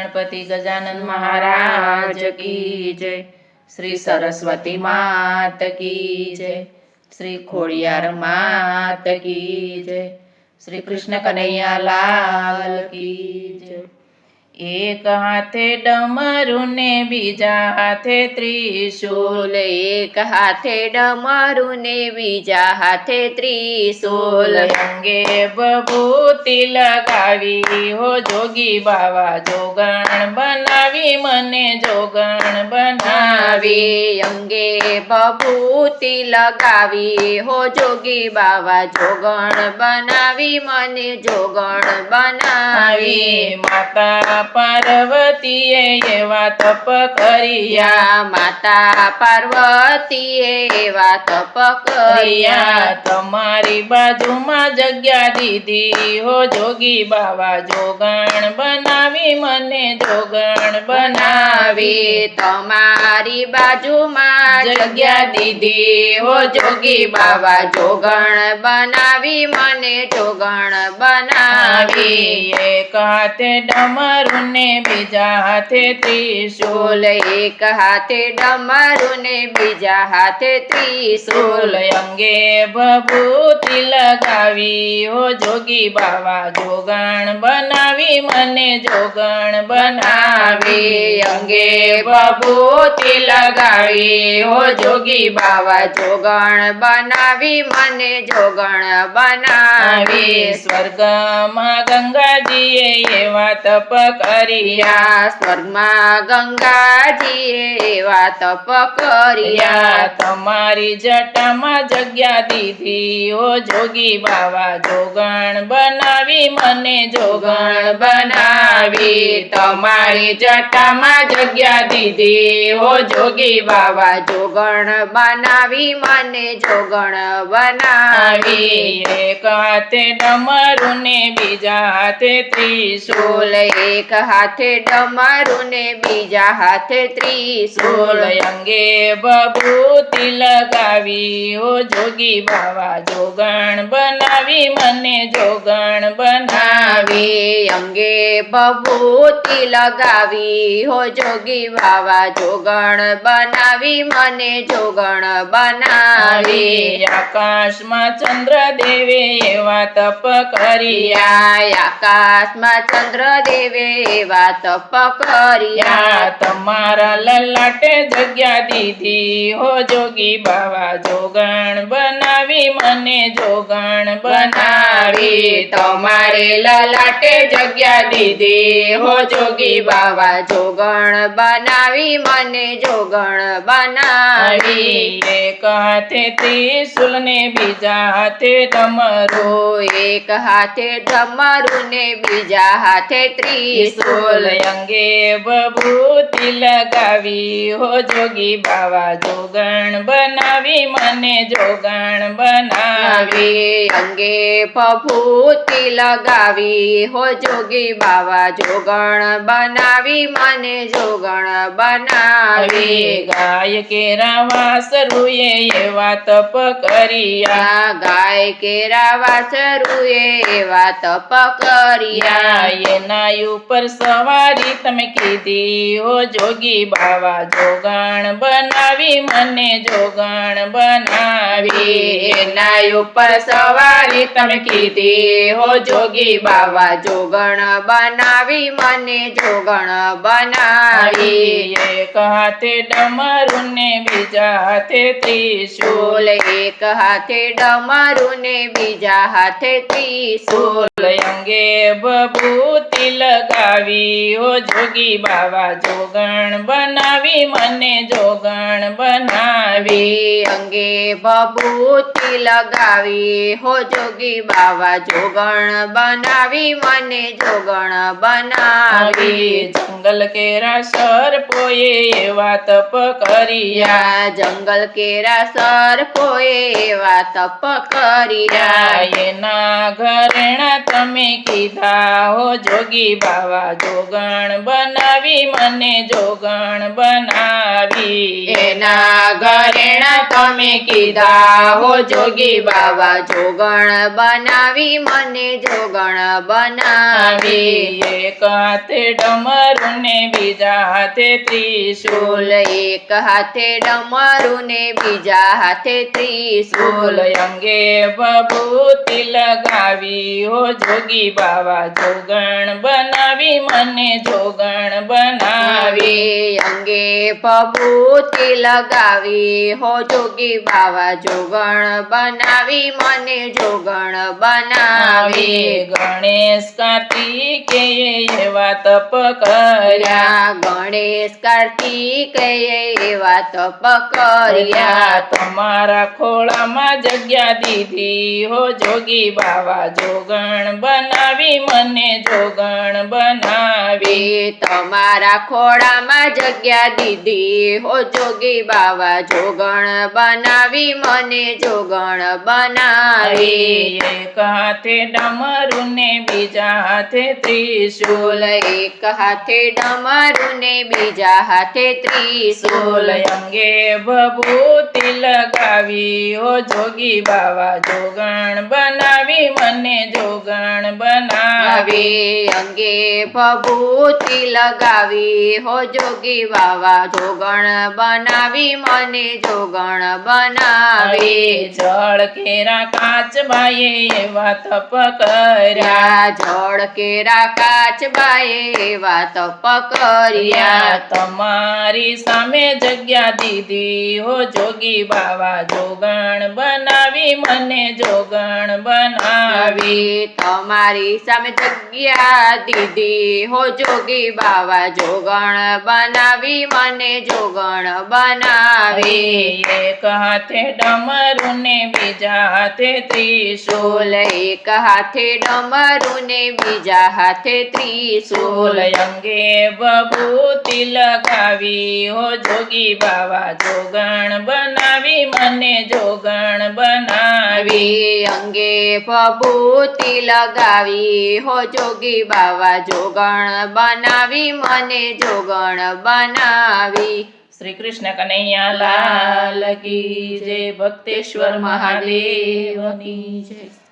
गणपति गजानन महाराज की जय। श्री सरस्वती मात की जय। श्री खोड़ियार मात की जय। श्री कृष्ण कन्हैया लाल की जय। एक हाथे डमरू ने बीजा हाथे त्रिशूल, एक हाथे डमरू ने बीजा हाथे त्रिशूल, अंगे बभूति लगावी हो जोगी बाबा जोगण बनावी मने जोगण बनावी। अंगे बभूति लगावी हो जोगी बाबा जोगण बनावी मने जोगण बनावी। माता पार्वतीए एवा तप करिया, माता पार्वतीए एवा तप કર્યા। તમારી બાજુમાં જગ્યા દીધી હો જોગી બાબા જોગણ બનાવી મને જોગણ બનાવી। તમારી બાજુમાં જગ્યા દીધી હો જોગી બાબા જોગણ બનાવી મને જોગણ બનાવી। એક હાથે ડમરું ને બીજા હાથે ત્રિશૂલ, એક હાથે ડમરું ને બીજા હાથે ત્રિશૂલ, અંગે ભભૂતિ લગાવી હો જોગી બાબા જોગણ બનાવી મને જોગણ બનાવી। અંગે ભભૂતિ લગાવી હો જોગી બાબા જોગણ બનાવી મને જોગણ બનાવી। સ્વર્ગમાં ગંગાજીએ એવા તપ કર્યા, સ્વર્ગમાં ગંગાજીએ એવા તપ કર્યા। તમારી જટામાં જગ્યા દીધી હો જોગી બાબા જોગણ બનાવી મને જોગણ બનાવી। તમારી જટામાં જગ્યા દીધી હો જોગી બાબા જોગણ બનાવી મને જોગણ બનાવી। એક હાથે ડમરું ને બીજા હાથે ત્રિશૂલ, એક હાથે ડમરું ને બીજા હાથે ત્રિશૂલ, અંગે ભભૂતિ લગાવી હો જોગી બાબા જોગણ બનાવી મને જોગણ બનાવી। અંગે ભભૂતિ લગાવી હો જોગી બાબા જોગણ બનાવી મને જોગણ બનાવી। આકાશમાં ચંદ્ર દેવે એવા તપ કર્યા, આકાશમાં ચંદ્ર દેવે એવા તપ કર્યા। તમારા લલાટે જગ્યા દીધી હો જોગી બાબા જોગણ બનાવી મને જોગણ બનાવી। તમારે લલાટે જગ્યા દીધી હો જોગી બાબા જોગણ બનાવી મને જોગણ બનાવી। એક હાથે ત્રિશૂલ ને બીજા હાથે ડમરું, એક હાથે ડમરું ને બીજા હાથે ત્રિશૂલ, અંગે ભભૂતિ લગાવી હો જોગી બાબા જોગણ બનાવી મને જોગણ બનાવી। અંગે ભભૂતિ લગાવી હો જોગી બાબા જોગણ બનાવી મને જોગણ બનાવી। ગાય કેરા વાસરુએ એવા તપ કર્યા, ગાય કેરા વાસરુએ એવા તપ કર્યા। એના ઉપર સવારી તમે કીધી હો જોગી બાબા જોગણ બનાવી મને જોગણ બનાવી। એના ઉપર સવારી તમે કીધી હો જોગી બાબા જોગણ બનાવી મને જોગણ બનાવી। એક હાથે ડમરું ને બીજા હાથે ત્રિશૂલ, એક હાથે ડમરું ને બીજા હાથે ત્રિશૂલ, અંગે ભભૂતિ લગાવી હો જોગી બાબા જોગણ બનાવી મને જોગણ બનાવી। અંગે ભભૂતિ લગાવી હો જોગી બાબા જોગણ બનાવી મને જોગણ બનાવી। જંગલ કેરા સરપોએ એવા તપ કર્યા, જંગલ કેરા સરપોએ એવા તપ કર્યા। એના ઘરેણા તમે કીધા હો જોગી બાબા જોગણ બનાવી મને જોગણ બનાવી। એના ઘરેણા તમે કીધા હો જોગી બાબા જોગણ બનાવી મને જોગણ બનાવી। એક હાથે ડમરું ને બીજા હાથે ત્રિશૂલ, એક હાથે ડમરું ને બીજા હાથે ત્રિશૂલ, અંગે ભભૂતિ લગાવી હો જોગી બાવા જોગણ બનાવી મને જોગણ બનાવી, અંગે ભભૂતિ લગાવી હો જોગી બાવા જોગણ બનાવી મને જોગણ બનાવી, ગણેશ કાર્તિકે એવા તપ કર્યા, ગણેશ કાર્તિકે એવા તપ કર્યા, તમારા ખોળામાં જગ્યા દીધી હો જોગી બાવા જોગણ બનાવી મને જોગણ બનાવી, તમારા ખોળામાં જગ્યા દીધી હો જોગી બાવા જોગણ બનાવી મને જોગણ બનાવી, એક હાથે ડમરું ને બીજા હાથે ત્રિશૂલ, એક હાથે ડમરું ને બીજા હાથે ત્રિશૂલ, અંગે ભભૂતિ લગાવી હો જોગી બાવા જોગણ બનાવી મને જોગણ બનાવી, અંગે ભભૂતિ લગાવી હો જોગી બાવા જોગણ બનાવી મને જોગણ બનાવી, જળ કેરા કાચબાએ એવા તપ કર્યા, જળ કેરા કાચબાએ એવા તપ કર્યા, તમારી સામે જગ્યા દીધી હો જોગી બાવા જોગણ બનાવી મને જોગણ બનાવી, તમારી સામે જગ્યા દીધી હો જોગી બાવા જોગણ બનાવી મને જોગણ બનાવી, એક હાથે ડમરું ને બીજા હાથે ત્રિશૂલ, એક હાથે ડમરું ને બીજા હાથે ત્રિશૂલ, અંગે ભભૂતિ લગાવી હો જોગી બાવા જોગણ બનાવી મને જોગણ બનાવી, અંગે ભભૂતિ લગાવી હો જોગી બાવા જોગણ બનાવી મને જોગણ બનાવી. શ્રી કૃષ્ણ કનૈયા લાલ કી જય, ભક્તેશ્વર મહાદેવની જય.